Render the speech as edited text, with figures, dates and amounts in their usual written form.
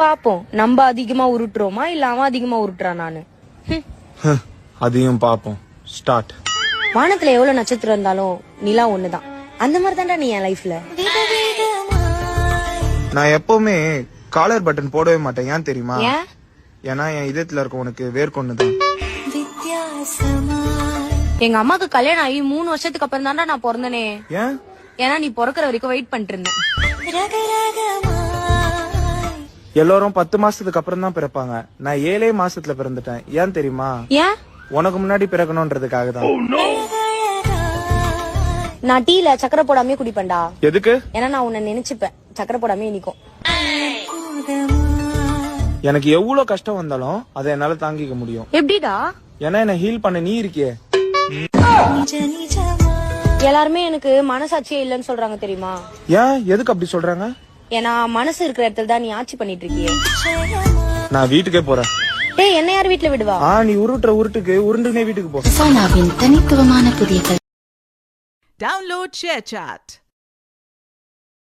பாப்போம் நம்ம அதிகமா உருட்டுறோமா இல்ல அவன் அதிகமா உருட்டுறான் நானு. அதையும் பாப்போம். ஸ்டார்ட். வானத்துல எவ்வளவு நட்சத்திரம் இருந்தாலும் நிலா ஒண்ணுதான். அந்த மாதிரி தான்டா நீ என் லைஃப்ல. நான் எப்பவுமே காலர் பட்டன் போடவே மாட்டேன். ஏன் தெரியுமா? ஏன்? ஏன்னா என் இதயத்துல இருக்க உனக்கு வேர்க்கொண்டுதான். எங்க அம்மாக்கு கல்யாணம் ஆகி 3 வருஷத்துக்கு அப்புறம் தான்டா நான் பிறந்தனே. ஏன்? ஏன்னா நீ பிறக்கிற வரைக்கும் வெயிட் பண்ணிட்டு இருந்தேன். எல்லாரும் 10 மாசத்துக்கு அப்புறம் தான் பிறப்பாங்க. நான் 7 மாசத்துல பிறந்துட்டேன். ஏன் தெரியுமா? ஏன்? உனக்கு முன்னாடி பிறக்கணும்ன்றதுக்காக தான். நான் டீல சக்கரை போடாமே குடிப்பேன்டா. எதுக்கு? ஏன்னா நான் உன்னை நினைச்சுப்பேன். சக்கரை போடாமே இனிக்கும். எனக்கு எவ்வளவு கஷ்டம் வந்தாலும் அதை என்னால தாங்கிக்க முடியும். எப்படிடா? ஏன்னா என்ன ஹீல் பண்ண நீ இருக்கியே. எல்லாருமே எனக்கு மனசாட்சியே இல்லன்னு சொல்றாங்க தெரியுமா? ஏன்? எதுக்கு அப்படி சொல்றாங்க? ஏன்னா மனசு இருக்கிற இடத்துல தான் நீ ஆட்சி பண்ணிட்டு இருக்கியே. நான் வீட்டுக்கே போறேன். டேய் என்ன யார் வீட்டுல விடுவா? நீ உருட்டுற உருட்டுக்கு உருண்டுனே வீட்டுக்கு போ. சோனாவின் தனித்துவமான புதிய Download ShareChat.